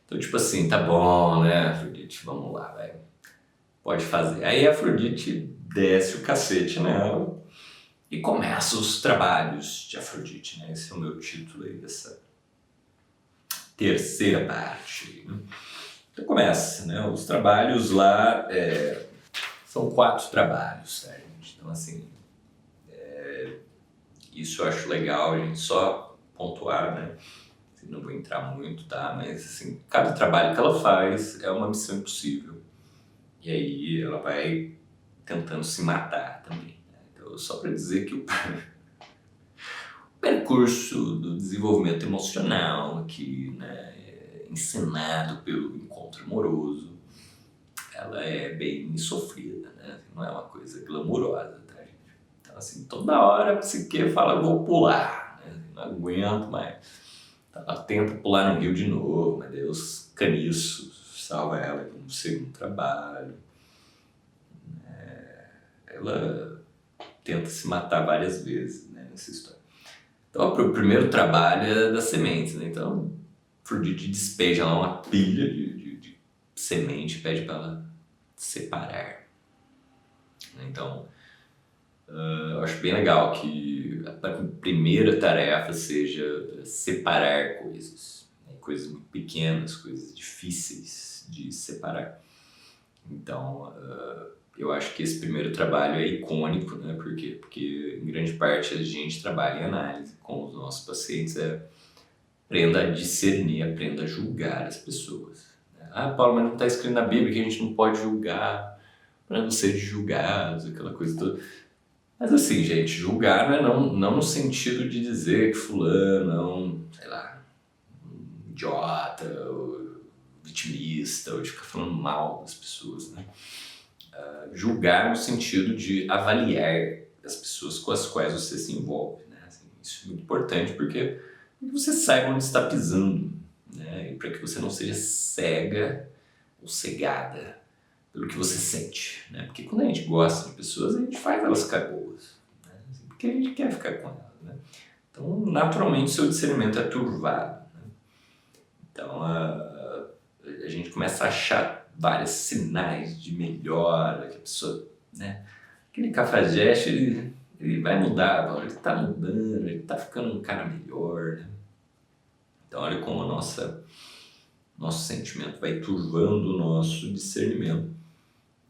Speaker 1: Então tipo assim, tá bom, né, Afrodite, vamos lá, vai. Pode fazer. Aí a Afrodite desce o cacete nela e começa os trabalhos de Afrodite, né? Esse é o meu título aí dessa terceira parte. Né? Então começa, né? Os trabalhos lá são 4 trabalhos, tá, gente? Então assim, isso eu acho legal, a gente só pontuar, né? Não vou entrar muito, tá? Mas assim, cada trabalho que ela faz é uma missão impossível. E aí ela vai tentando se matar também. Né? Então, só para dizer que o percurso do desenvolvimento emocional aqui, né, encenado pelo encontro amoroso, ela é bem sofrida, né? Não é uma coisa glamurosa, tá, gente? Então, assim, toda hora a psique fala, vou pular, né? Não aguento mais. Ela tenta pular no rio de novo, mas Deus caniço salva ela no segundo trabalho. Ela tenta se matar várias vezes, né, nessa história. Então, o primeiro trabalho é das sementes, né? Então, Afrodite despeja lá uma pilha de semente e pede para ela separar. Então, eu acho bem legal que a primeira tarefa seja separar coisas, né? Coisas muito pequenas, coisas difíceis de separar. Então, eu acho que esse primeiro trabalho é icônico, né? Por quê? Porque em grande parte a gente trabalha em análise com os nossos pacientes, aprenda a discernir, aprenda a julgar as pessoas. Ah, Paulo, mas não está escrito na Bíblia que a gente não pode julgar para não ser julgados, aquela coisa toda. Mas assim, gente, julgar não no sentido de dizer que fulano é um, sei lá, um idiota, ou vitimista, ou de ficar falando mal das pessoas, né? Julgar no sentido de avaliar as pessoas com as quais você se envolve, né? Assim, isso é muito importante porque você saiba onde está pisando, né? E para que você não seja cega ou cegada pelo que você sente, né? Porque quando a gente gosta de pessoas, a gente faz elas ficar boas, né? Assim, porque a gente quer ficar com elas, né? Então, naturalmente, seu discernimento é turvado, né? Então, a gente começa a achar vários sinais de melhora, que a pessoa, né? Aquele cafajeste, ele vai mudar, ele está mudando, ele está ficando um cara melhor, né? Então, olha como nosso sentimento vai turvando o nosso discernimento,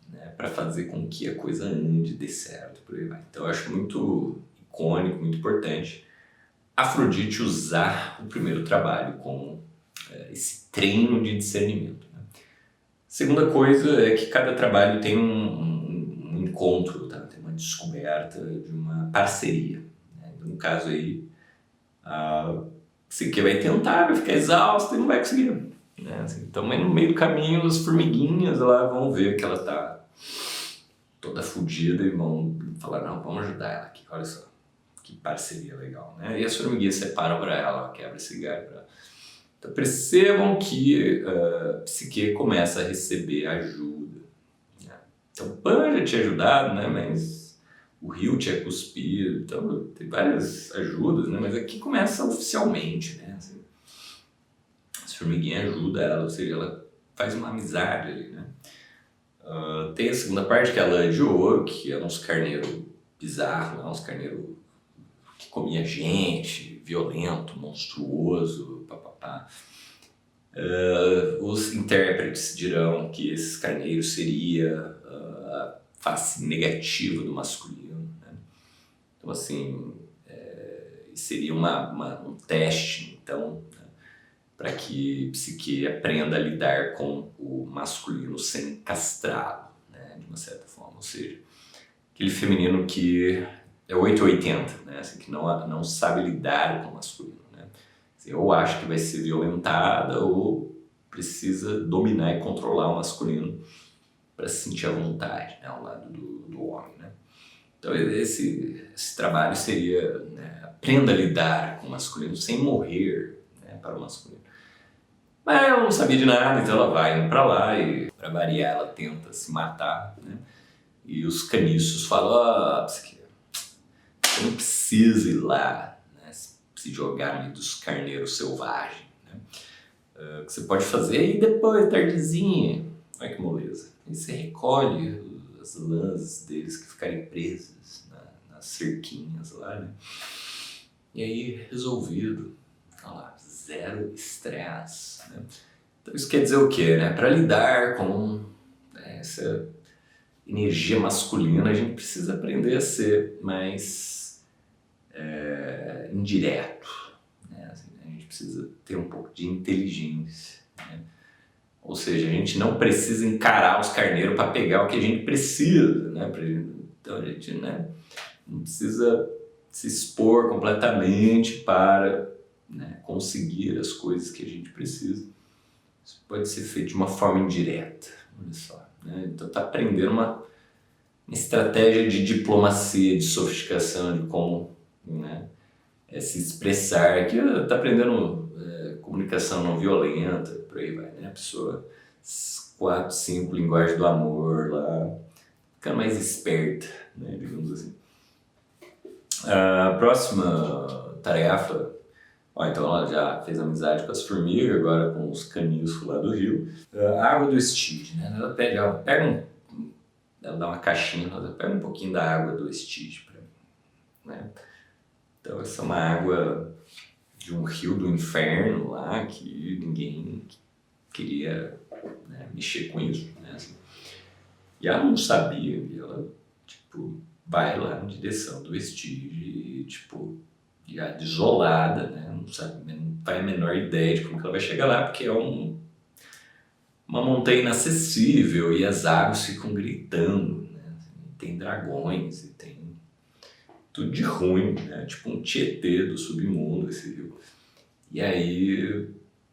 Speaker 1: né? Para fazer com que a coisa ande, dê certo, por aí vai. Então, eu acho muito icônico, muito importante Afrodite usar o primeiro trabalho como esse treino de discernimento. Segunda coisa é que cada trabalho tem um encontro, tá? Tem uma descoberta de uma parceria, né? No caso aí, a psique vai tentar, vai ficar exausta e não vai conseguir, né? Assim, então, mas no meio do caminho, as formiguinhas lá vão ver que ela tá toda fodida e vão falar, não, vamos ajudar ela aqui, olha só, que parceria legal, né? E as formiguinhas separam para ela, quebra esse galho para ela. Então percebam que a psique começa a receber ajuda, né? Então o Pan já tinha ajudado, né? Mas o rio tinha cuspido, então tem várias ajudas, né? Mas aqui começa oficialmente, né? Assim, as formiguinhas ajudam ela, ou seja, ela faz uma amizade ali, né? Tem a segunda parte que é a lã de ouro, que é uns carneiros bizarros, uns carneiros que comia gente, violento, monstruoso, papapá. Os intérpretes dirão que esses carneiros seria a face negativa do masculino, né? Então, assim, seria um teste, então, né, para que a psique aprenda a lidar com o masculino sem castrá-lo, né, de uma certa forma. Ou seja, aquele feminino que é 880, né, assim, que não sabe lidar com o masculino, né? Assim, ou acha que vai ser violentada ou precisa dominar e controlar o masculino para se sentir à vontade, né, ao lado do homem, né? Então esse trabalho seria, né, aprenda a lidar com o masculino sem morrer, né, para o masculino. Mas ela não sabia de nada, então ela vai indo para lá e, para variar, ela tenta se matar, né? E os caniços falam, você não precisa ir lá, né, se jogar no meio dos carneiros selvagens, né? O que você pode fazer é ir depois, tardezinha, olha que moleza. Aí você recolhe as lãs deles que ficarem presas nas cerquinhas lá, né? E aí, resolvido, olha lá, zero estresse, né? Então isso quer dizer o quê, né? Para lidar com essa energia masculina, a gente precisa aprender a ser mais indireto, né? Assim, a gente precisa ter um pouco de inteligência, né? Ou seja, a gente não precisa encarar os carneiros para pegar o que a gente precisa, né? Então a gente, né, não precisa se expor completamente para, né, conseguir as coisas que a gente precisa. Isso pode ser feito de uma forma indireta, olha só, né? Então está aprendendo uma estratégia de diplomacia, de sofisticação, de como, né, se expressar. Aqui está aprendendo comunicação não violenta, por aí vai, né? A pessoa 4, 5 linguagens do amor lá, ficando mais esperta, né, digamos assim. A próxima tarefa, então ela já fez amizade com as formigas, agora com os caniços lá do rio. A água do Stygia, né? Ela pega ela dá uma caixinha, ela pega um pouquinho da água do Stygia para mim, né? Então essa é uma água de um rio do inferno lá, que ninguém queria, né, mexer com isso, né, assim. E ela não sabia, e ela, tipo, vai lá na direção do Stygia e, tipo, já desolada, né, não sabe, não faz a menor ideia de como que ela vai chegar lá, porque é uma montanha inacessível e as águas ficam gritando, né, assim, tem dragões e tem tudo de ruim, né, tipo um Tietê do submundo esse rio. E aí,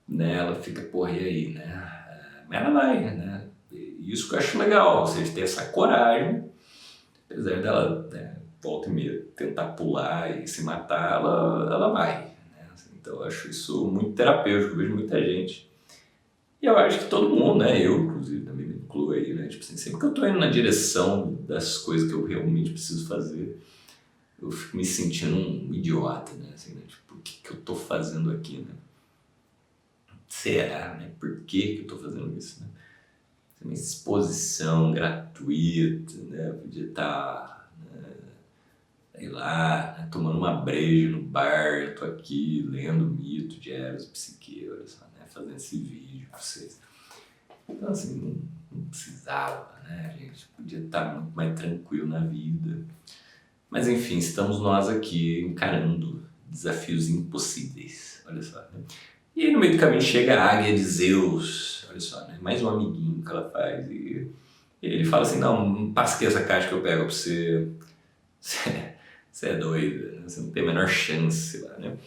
Speaker 1: né, ela fica, porra, e aí, né? Mas ela vai, né? E isso que eu acho legal, ou seja, ter essa coragem, apesar dela, né, volta e meia tentar pular e se matar, ela vai, né? Então eu acho isso muito terapêutico, eu vejo muita gente. E eu acho que todo mundo, né? Eu, inclusive, também me incluo aí, né? Tipo assim, sempre que eu tô indo na direção das coisas que eu realmente preciso fazer, eu fico me sentindo um idiota, né? Assim, né? Tipo, o que eu tô fazendo aqui, né? Será, né? Por que eu tô fazendo isso, né? Uma exposição gratuita, né? Eu podia estar, né, sei lá, né, tomando uma breja no bar, eu tô aqui lendo o mito de Eros e Psique, olha só, né? Fazendo esse vídeo pra vocês. Então, assim, não precisava, né? A gente podia estar muito mais tranquilo na vida. Mas enfim, estamos nós aqui encarando desafios impossíveis, olha só, né? E aí no meio do caminho chega a águia de Zeus, olha só, né? Mais um amiguinho que ela faz. E ele fala assim, não passa aqui essa caixa que eu pego pra você. Você é doida, né? Você não tem a menor chance lá, né?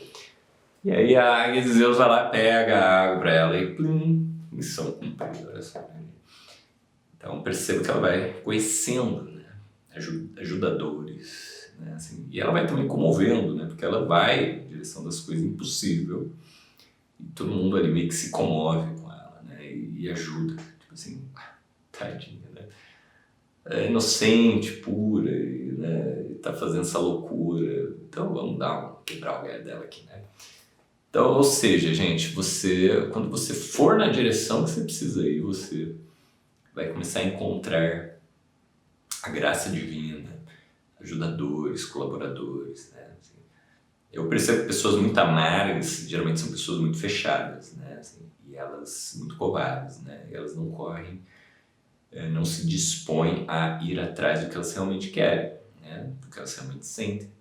Speaker 1: E aí a águia de Zeus vai lá, pega a água pra ela e plim, missão cumprida, olha só, né? Então perceba que ela vai conhecendo, né, ajudadores, né, assim, e ela vai também comovendo, né, porque ela vai na direção das coisas impossíveis e todo mundo ali meio que se comove com ela, né, e ajuda, tipo assim, tadinha, né, é inocente, pura, e, né, e tá fazendo essa loucura, então vamos quebrar o galho dela aqui, né. Então, ou seja, gente, quando você for na direção que você precisa ir, você vai começar a encontrar a graça divina, ajudadores, colaboradores, né? Assim, eu percebo que pessoas muito amargas geralmente são pessoas muito fechadas, né? Assim, e elas muito covardes, né? E elas não correm não se dispõem a ir atrás do que elas realmente querem, né? Do que elas realmente sentem.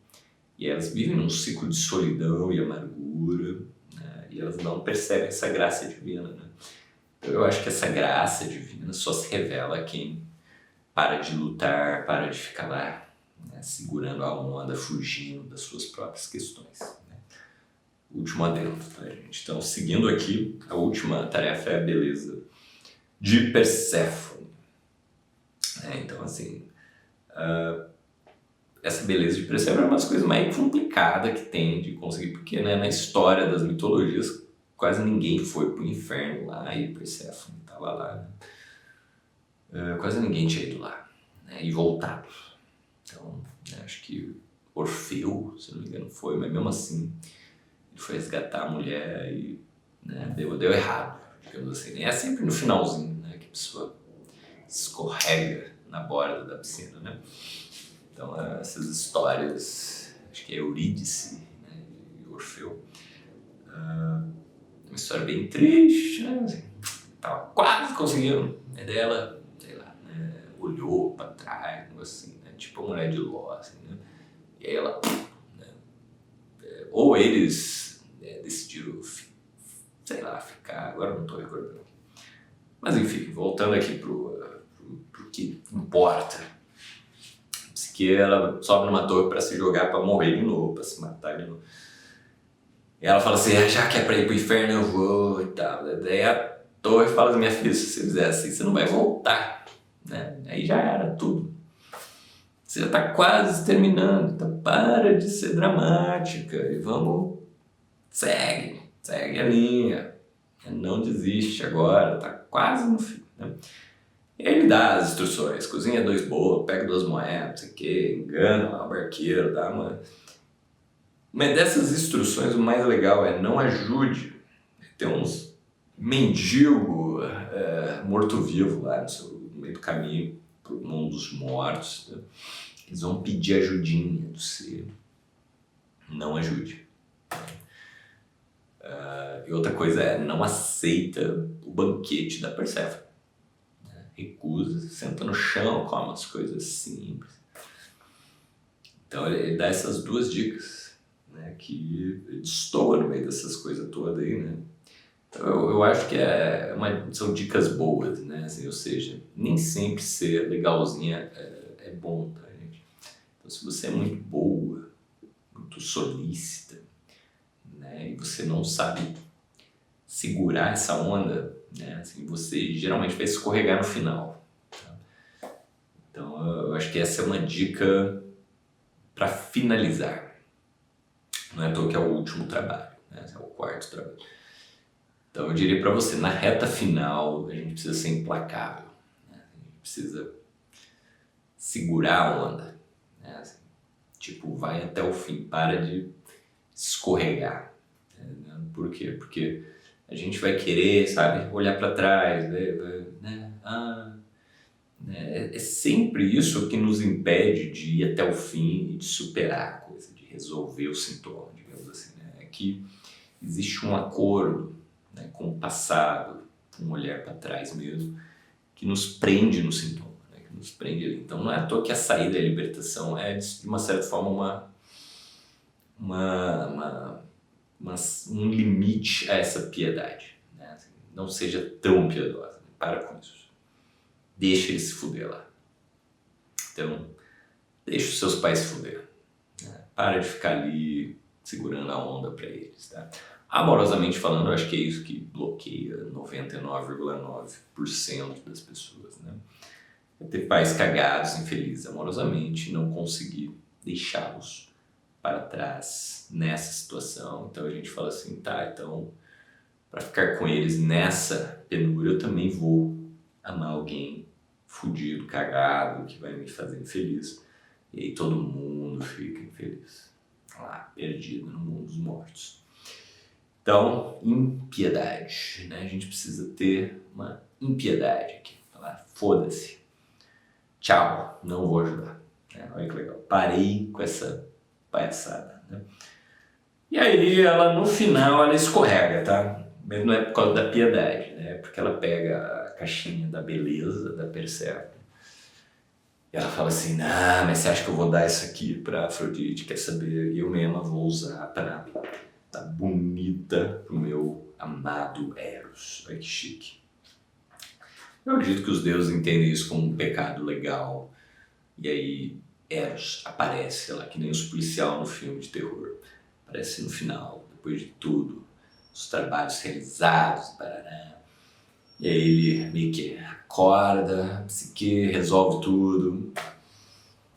Speaker 1: E elas vivem num ciclo de solidão e amargura, né? E elas não percebem essa graça divina, né? Então eu acho que essa graça divina só se revela a quem para de lutar, para de ficar lá, né, segurando a onda, fugindo das suas próprias questões, né? Último adendo, tá, gente? Então, seguindo aqui, a última tarefa é a beleza de Perséfone. Então, assim, essa beleza de Perséfone é uma das coisas mais complicadas que tem de conseguir, porque, né, na história das mitologias quase ninguém foi pro inferno lá e Perséfone estava lá, né? Quase ninguém tinha ido lá, né, e voltado. Então, né, acho que Orfeu, se não me engano, foi, mas mesmo assim ele foi resgatar a mulher e, né, deu errado, digamos assim. É sempre no finalzinho, né, que a pessoa escorrega na borda da piscina, né? Então, essas histórias, acho que é Eurídice, né, e Orfeu, uma história bem triste, né? Assim, tava quase conseguindo, né, dela, sei lá, né, olhou pra trás, assim, né, tipo a mulher de Ló, assim, né? E aí ela, né, ou eles, né, decidiram, sei lá, ficar, agora não tô recordando. Mas enfim, voltando aqui pro que importa. Psique, ela sobe numa torre pra se jogar, pra morrer de novo, pra se matar de novo. E ela fala assim, já que é pra ir pro inferno eu vou e tal. Daí a torre fala assim, minha filha, se você fizer assim, você não vai voltar, né? Aí já era tudo. Você já tá quase terminando, então para de ser dramática e vamos, segue a linha. Não desiste agora, tá quase no fim, né? E aí ele dá as instruções, cozinha 2 bolos, pega 2 moedas, não sei o que, engana lá o barqueiro, dá uma... Mas dessas instruções o mais legal é não ajude. Tem uns mendigo morto-vivo lá no meio do caminho pro mundo dos mortos, né? Eles vão pedir ajudinha do ser. Não ajude. E outra coisa é, não aceita o banquete da Perséfone. Recusa, senta no chão, come umas coisas simples. Então ele dá essas 2 dicas, né, que destoa no meio dessas coisas todas aí, né? Então eu acho que são dicas boas, né? Assim, ou seja, nem sempre ser legalzinha é bom, tá, gente? Então se você é muito boa, muito solícita, né, e você não sabe segurar essa onda, né, assim, você geralmente vai escorregar no final. Tá? Então eu acho que essa é uma dica para finalizar. Não é à toa que é o último trabalho, né? É o 4º trabalho. Então eu diria para você, na reta final a gente precisa ser implacável, né? A gente precisa segurar a onda, né? Assim, tipo, vai até o fim, para de escorregar, né? Por quê? Porque a gente vai querer, sabe, olhar para trás, né? É sempre isso que nos impede de ir até o fim e de superar a coisa, de resolver o sintoma, digamos assim, né? É que existe um acordo, né, com o passado, um olhar para trás mesmo, que nos prende no sintoma, né, que nos prende ali. Então não é à toa que a saída e a libertação é, de uma certa forma, um limite a essa piedade, né? Assim, não seja tão piedosa, né? Para com isso. Deixa ele se fuder lá. Então, deixa os seus pais se fuder, né? Para de ficar ali segurando a onda para eles, tá? Amorosamente falando, eu acho que é isso que bloqueia 99,9% das pessoas, né? É ter pais cagados, infelizes amorosamente, e não conseguir deixá-los para trás nessa situação. Então a gente fala assim, tá, então para ficar com eles nessa penúria eu também vou amar alguém fudido, cagado, que vai me fazer infeliz. E aí todo mundo fica infeliz, lá, perdido no mundo dos mortos. Então, impiedade, né? A gente precisa ter uma impiedade aqui. Falar, foda-se, tchau, não vou ajudar. Olha que legal, parei com essa palhaçada, né? E aí ela, no final, ela escorrega, tá? Mas não é por causa da piedade, né? É porque ela pega a caixinha da beleza da Perséfone. E ela fala assim, não, mas você acha que eu vou dar isso aqui pra Afrodite? Quer saber? Eu mesma vou usar pra tá bonita pro meu amado Eros. Olha que chique. Eu acredito que os deuses entendem isso como um pecado legal. E aí Eros aparece, sei lá, que nem os policial no filme de terror. Aparece no final, depois de tudo, os trabalhos realizados, barará. E aí ele meio que acorda, psique, resolve tudo,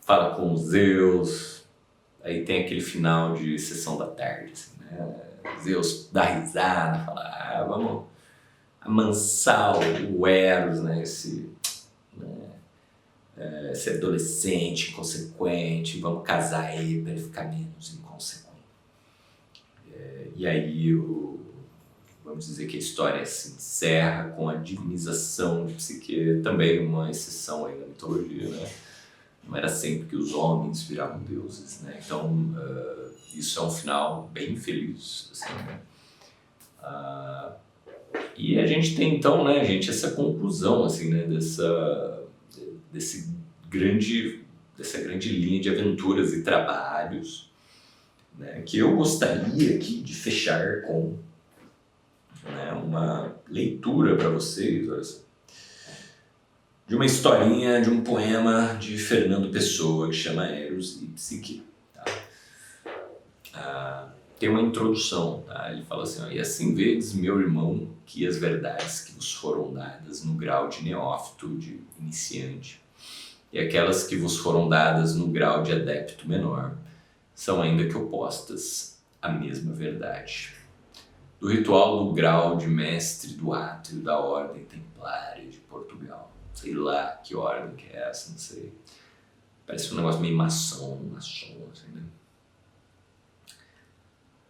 Speaker 1: fala com os Zeus. Aí tem aquele final de sessão da tarde, assim, né? Zeus dá risada, fala, vamos amansar o Eros, né? Esse adolescente inconsequente, vamos casar ele para ele ficar menos inconsequente. E aí, vamos dizer que a história se encerra com a divinização de Psique, também uma exceção aí na mitologia, né? Não era sempre que os homens viravam deuses, né? Então, isso é um final bem feliz, assim, né? E a gente tem então, né, gente, essa conclusão, assim, né, dessa grande linha de aventuras e trabalhos, né, que eu gostaria aqui de fechar com, né, uma leitura para vocês, olha só, de uma historinha, de um poema de Fernando Pessoa que chama Eros e Psique. Tá? Tem uma introdução, tá? Ele fala assim, ó, e assim vedes, meu irmão, que as verdades que vos foram dadas no grau de neófito, de iniciante, e aquelas que vos foram dadas no grau de adepto menor, são ainda que opostas à mesma verdade. Do ritual do grau de mestre do átrio da Ordem Templária de Portugal. Sei lá que ordem que é essa, não sei. Parece um negócio meio maçom, assim, né?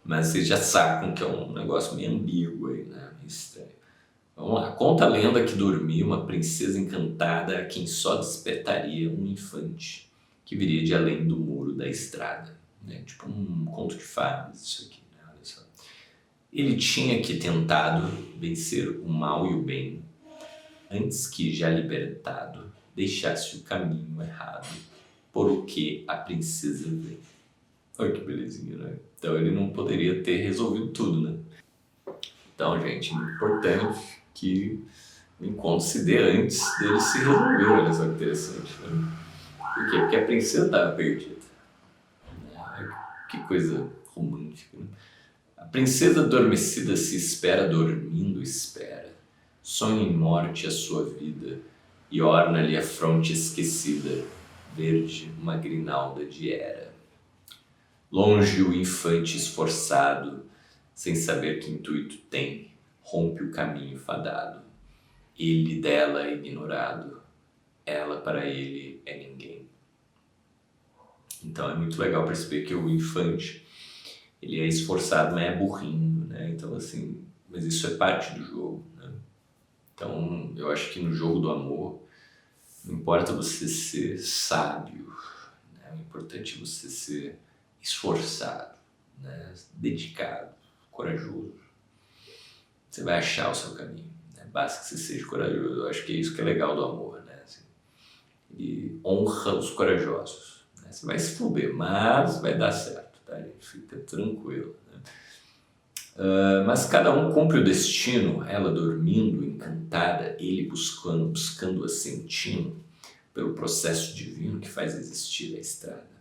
Speaker 1: Mas vocês já sacam que é um negócio meio ambíguo aí, né? Meio estranho. Vamos lá. Conta a lenda que dormia uma princesa encantada a quem só despertaria um infante que viria de além do muro da estrada. Né? Tipo um conto de fadas, isso aqui. Né? Olha só. Ele tinha que tentado vencer o mal e o bem, antes que, já libertado, deixasse o caminho errado, por o que a princesa vem. Olha que belezinha, né? Então ele não poderia ter resolvido tudo, né? Então, gente, é importante que o encontro se dê antes dele se resolver, olha só que interessante, né? Por quê? Porque a princesa estava perdida. Que coisa romântica, né? A princesa adormecida se espera, dormindo espera. Sonha em morte a sua vida e orna-lhe a fronte esquecida, verde uma grinalda de era. Longe o infante esforçado, sem saber que intuito tem, rompe o caminho fadado. Ele dela é ignorado, ela para ele é ninguém. Então é muito legal perceber que o infante, ele é esforçado, mas é burrinho, né? Então assim, mas isso é parte do jogo, né? Então eu acho que no jogo do amor, não importa você ser sábio, né? O importante é você ser esforçado, né? Dedicado, corajoso. Você vai achar o seu caminho, né? Basta que você seja corajoso. Eu acho que é isso que é legal do amor, né? Assim, ele honra os corajosos, né? Você vai se fuder, mas vai dar certo, tá, gente? Fica tranquilo, né? Mas cada um cumpre o destino, ela dormindo, encantada, ele buscando-a sentindo pelo processo divino que faz existir a estrada.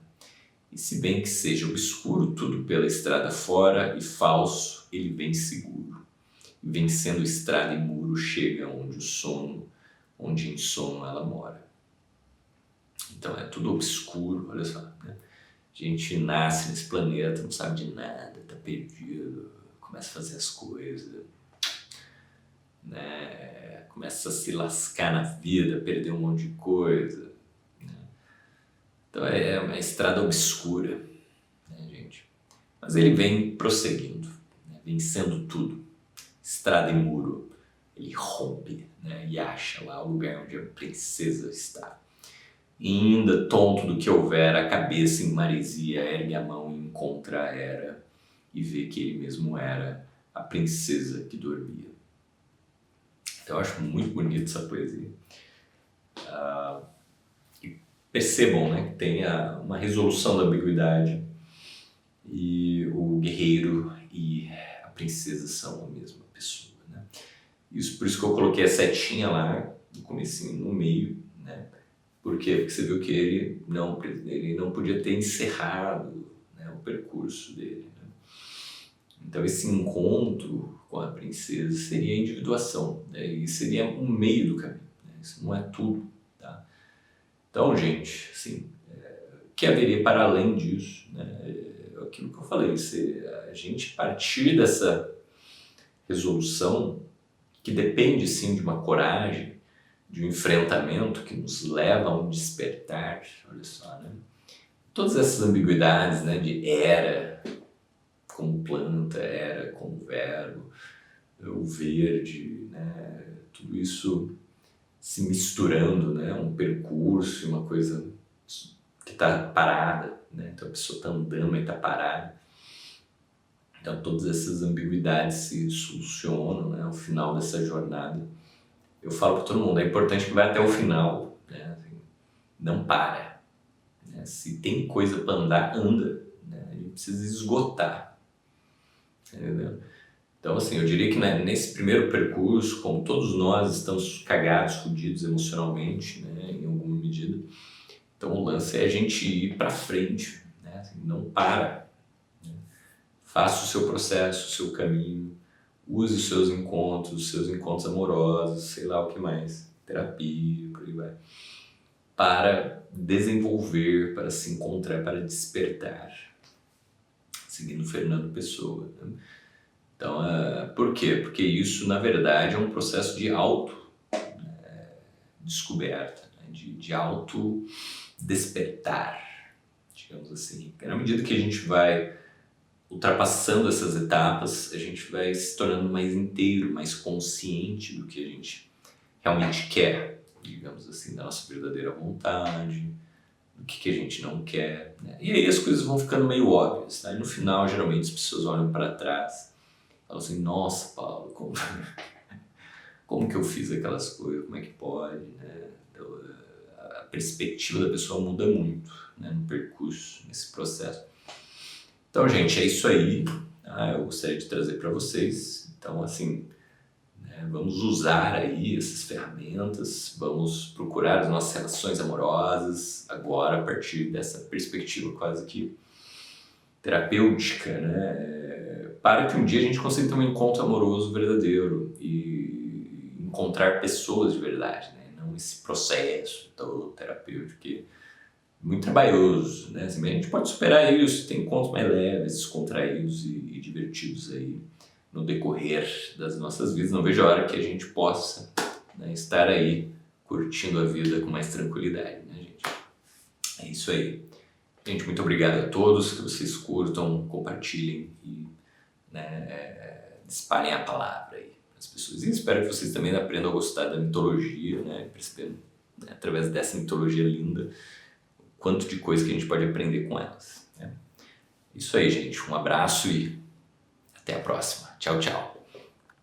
Speaker 1: E se bem que seja obscuro tudo pela estrada fora e falso, ele vem seguro. E vencendo estrada e muro, chega onde o sono, onde em sono ela mora. Então é tudo obscuro, olha só, né? A gente nasce nesse planeta, não sabe de nada, tá perdido, começa a fazer as coisas, né? Começa a se lascar na vida, perder um monte de coisa. Então é uma estrada obscura, né, gente? Mas ele vem prosseguindo, né, vencendo tudo. Estrada e muro, ele rompe, né, e acha lá o lugar onde a princesa está. E ainda, tonto do que houver, a cabeça em maresia, ergue a mão e encontra a Hera, e vê que ele mesmo era a princesa que dormia. Então eu acho muito bonita essa poesia. E percebam, né, que tem uma resolução da ambiguidade, e o guerreiro e a princesa são a mesma pessoa, né? Isso, por isso que eu coloquei a setinha lá no comecinho, no meio, né? Por quê? Porque você viu que ele não podia ter encerrado, né, o percurso dele, né? Então esse encontro com a princesa seria a individuação, né? E seria um meio do caminho, né? Isso não é tudo, tá? Então, gente, assim, o que haveria para além disso, né? Aquilo que eu falei, se a gente partir dessa resolução, que depende sim de uma coragem, de um enfrentamento que nos leva a um despertar, olha só, né? Todas essas ambiguidades, né, de era como planta, era como verbo, o verde, né, tudo isso se misturando, né, um percurso, uma coisa que está parada, né? Então a pessoa está andando e está parada. Então todas essas ambiguidades se solucionam, né, ao final dessa jornada. Eu falo para todo mundo, é importante que vá até o final, né? Assim, não para, né? Se tem coisa para andar, anda, né? A gente precisa esgotar, entendeu? Então assim, eu diria que, né, nesse primeiro percurso, como todos nós estamos cagados, fodidos emocionalmente, né, em alguma medida, então o lance é a gente ir para frente, né? Assim, não para, né? Faça o seu processo, o seu caminho, use os seus encontros amorosos, sei lá o que mais, terapia, por aí vai, para desenvolver, para se encontrar, para despertar, seguindo Fernando Pessoa, né? Então, por quê? Porque isso, na verdade, é um processo de descoberta, né? de despertar, digamos assim. Porque na medida que a gente vai ultrapassando essas etapas, a gente vai se tornando mais inteiro, mais consciente do que a gente realmente quer, digamos assim, da nossa verdadeira vontade, do que a gente não quer, né? E aí as coisas vão ficando meio óbvias, né? E no final, geralmente, as pessoas olham para trás e falam assim, nossa, Paulo, como que eu fiz aquelas coisas, como é que pode, né? Então, a perspectiva da pessoa muda muito, né, no percurso, nesse processo. Então, gente, é isso aí, tá? Eu gostaria de trazer para vocês. Então, assim, né, vamos usar aí essas ferramentas, vamos procurar as nossas relações amorosas agora a partir dessa perspectiva quase que terapêutica, né? Para que um dia a gente consiga ter um encontro amoroso verdadeiro e encontrar pessoas de verdade, né? Não esse processo todo terapêutico que é muito trabalhoso, né? Assim, a gente pode superar isso, tem encontros mais leves, descontraídos e divertidos aí no decorrer das nossas vidas. Não vejo a hora que a gente possa, né, estar aí curtindo a vida com mais tranquilidade, né, gente? É isso aí. Gente, muito obrigado a todos, que vocês curtam, compartilhem e, né, espalhem a palavra aí para as pessoas. E espero que vocês também aprendam a gostar da mitologia, né, percebendo, né, através dessa mitologia linda, quanto de coisa que a gente pode aprender com elas, né? Isso aí, gente. Um abraço e até a próxima. Tchau, tchau.